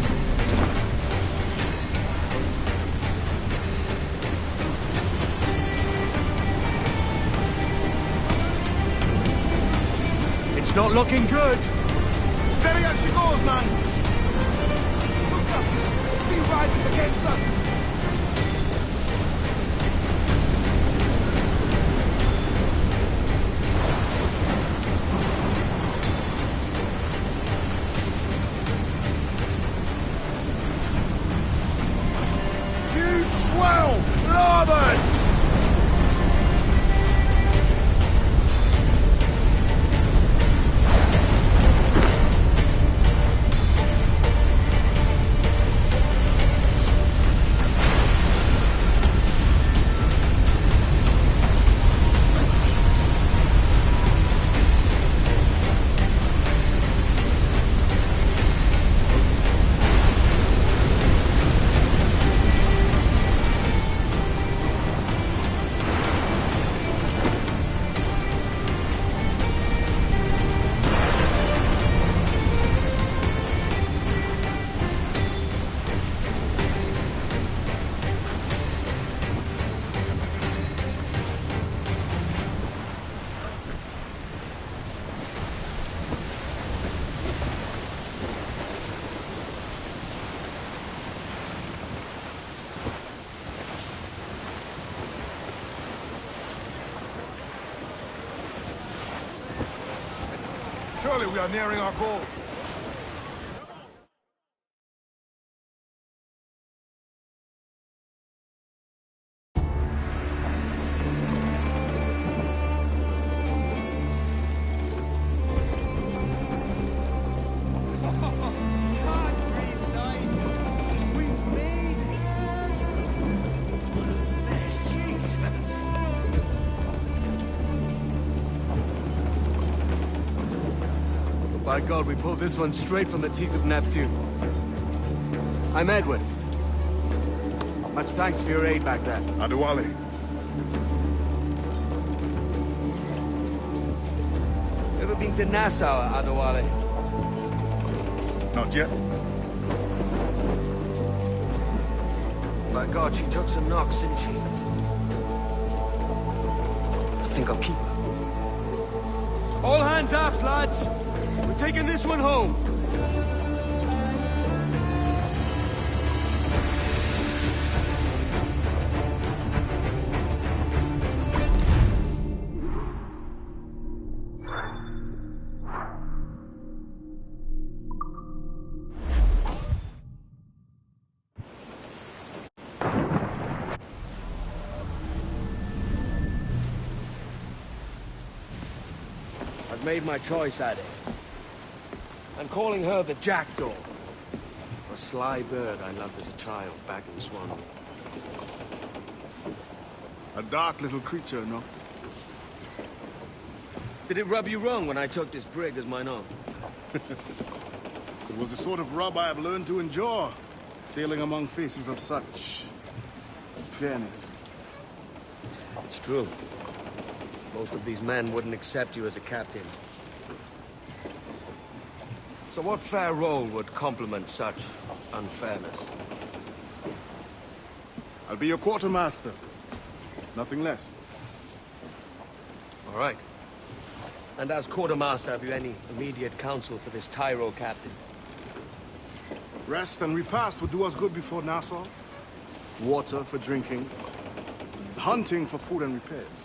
It's not looking good. Steady as she goes, man! Look up! The sea rises against us! Huge swell! Larboard! Surely we are nearing our goal. By God, we pulled this one straight from the teeth of Neptune. I'm Edward. Much thanks for your aid back there. Adewale. Ever been to Nassau, Adewale? Not yet. By God, she took some knocks, didn't she? I think I'll keep her. All hands aft, lads! We're taking this one home. I've made my choice, Addy. I'm calling her the Jackdaw. A sly bird I loved as a child back in Swansea. A dark little creature, no? Did it rub you wrong when I took this brig as mine own? It was the sort of rub I have learned to endure, sailing among faces of such fairness. It's true. Most of these men wouldn't accept you as a captain. So what fair role would complement such unfairness? I'll be your quartermaster. Nothing less. All right. And as quartermaster, have you any immediate counsel for this Tyro captain? Rest and repast would do us good before Nassau. Water for drinking. Hunting for food and repairs.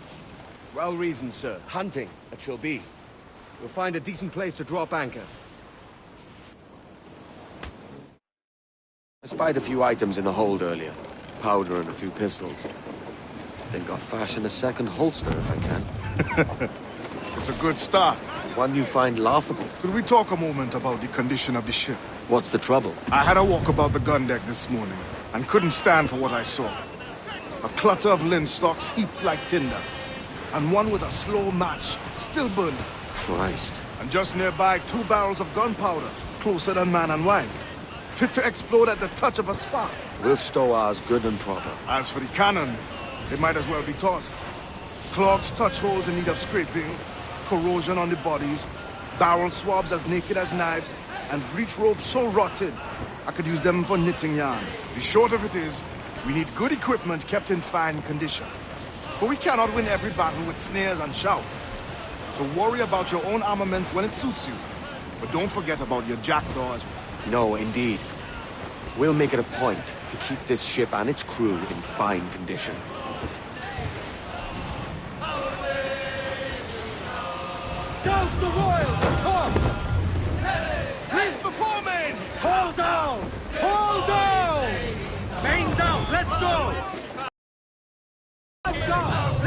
Well reasoned, sir. Hunting, it shall be. We'll find a decent place to drop anchor. I spied a few items in the hold earlier. Powder and a few pistols. Think I'll fashion a second holster if I can. It's a good start. One you find laughable. Could we talk a moment about the condition of the ship? What's the trouble? I had a walk about the gun deck this morning, and couldn't stand for what I saw. A clutter of linstocks heaped like tinder, and one with a slow match, still burning. Christ. And just nearby, 2 barrels of gunpowder, closer than man and wife. Fit to explode at the touch of a spark. We'll stow ours good and proper. As for the cannons, they might as well be tossed. Clogs touch holes in need of scraping, corrosion on the bodies, barrel swabs as naked as knives. and breech ropes so rotted, I could use them for knitting yarn. The short of it is, we need good equipment kept in fine condition. But we cannot win every battle with snares and shout. So worry about your own armament when it suits you. But don't forget about your jackdaw as well. No, indeed. We'll make it a point to keep this ship and its crew in fine condition. Douse the royals! Toss! Reef the foremain! Hold down! Hold down! Mains out! Let's go! Mains out!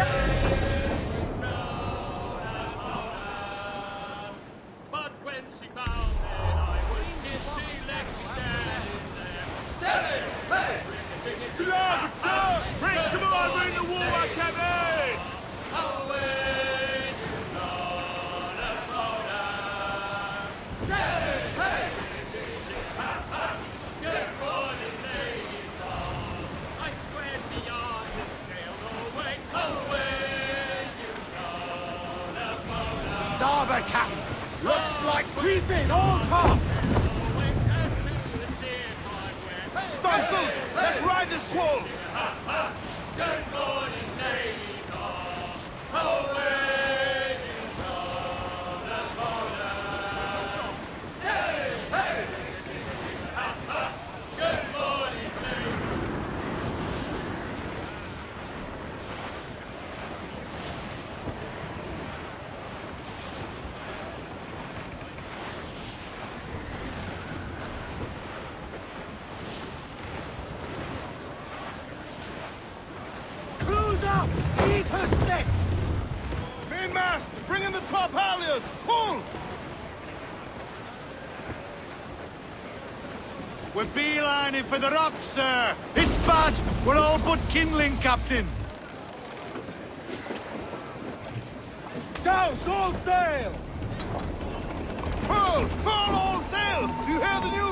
But when she found that I was hit, she left me standing there. Tell it! Hey! To larboard, sir! Bring some over in the water, Captain! Away, you gonna motor. Tell it! Hey! Good morning, ladies all. I squared the yards and sailed away. Away, you gonna motor. Starboard, Captain! Looks like briefing all top! Stunsails! Let's ride this squall! Good morning, ladies all. Away, you gonna motor. Hey, hey! Good morning, ladies. Cruise up! Eat her sticks! Mainmast! Bring in the top halyards! Pull! We're beelining for the rocks, sir. It's bad. We're all but kindling, Captain. Douse all sail! Pull! Pull all sail! Do you hear the news?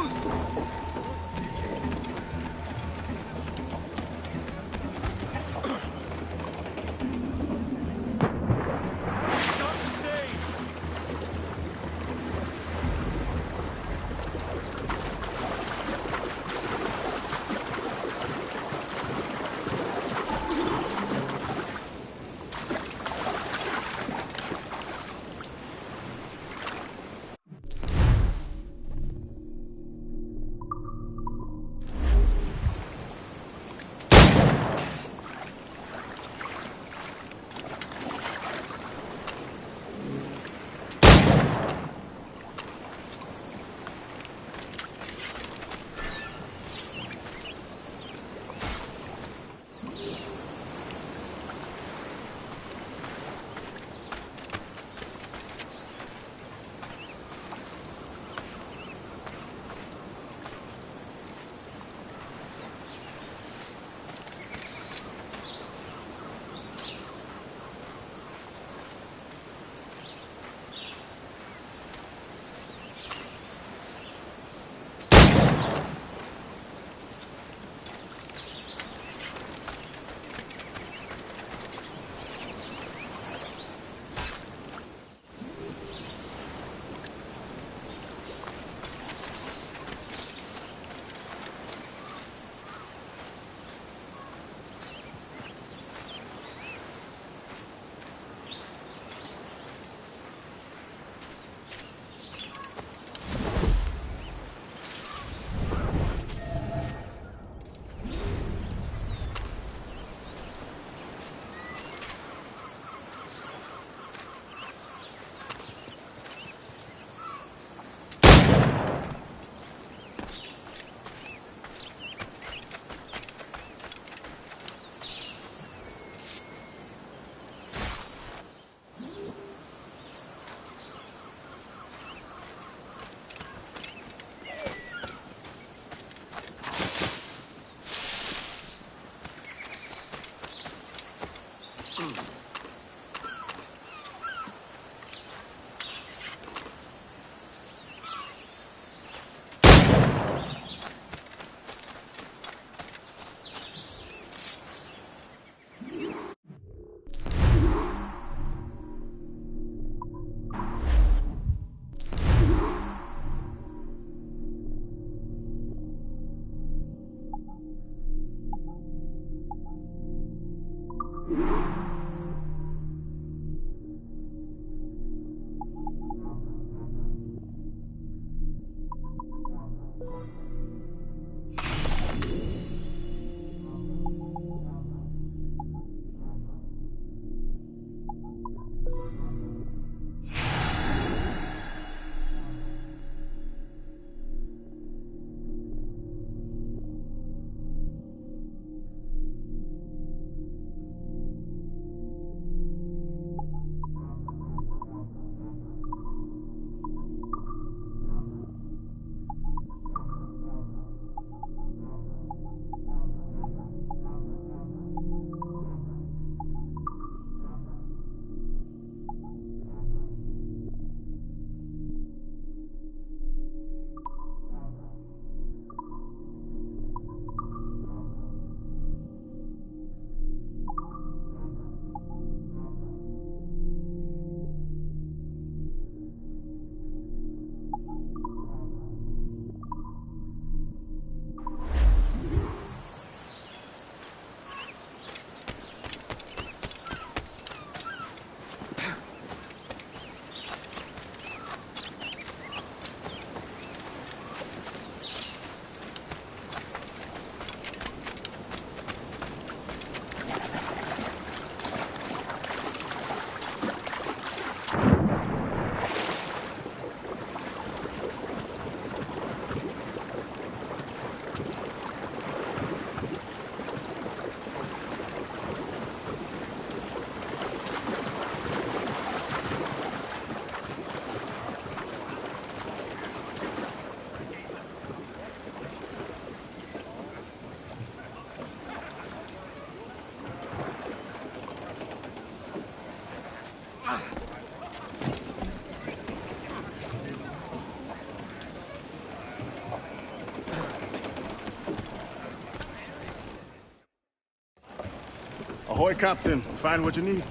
Ahoy, Captain. Find what you need.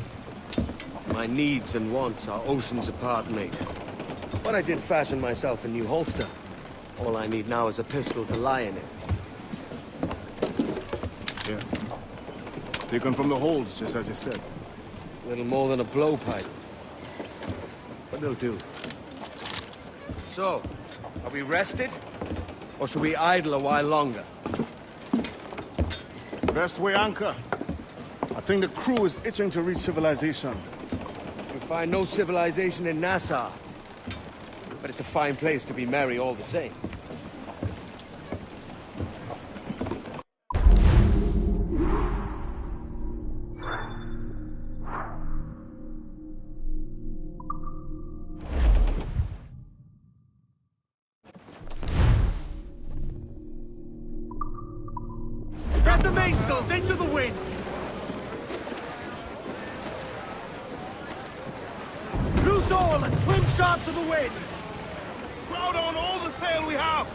My needs and wants are oceans apart, mate. But I did fashion myself a new holster. All I need now is a pistol to lie in it. Yeah. Taken from the holds, just as you said. Little more than a blowpipe. But it'll do. So, are we rested? Or should we idle a while longer? Best way anchor. I think the crew is itching to reach civilization. We find no civilization in Nassau. But it's a fine place to be merry all the same. Get the mainsails into the wind! Loose all and trim sharp to the wind! Crowd on all the sail we have!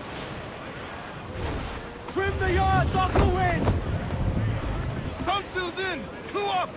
Trim the yards off the wind! Stunsails in! Clew up!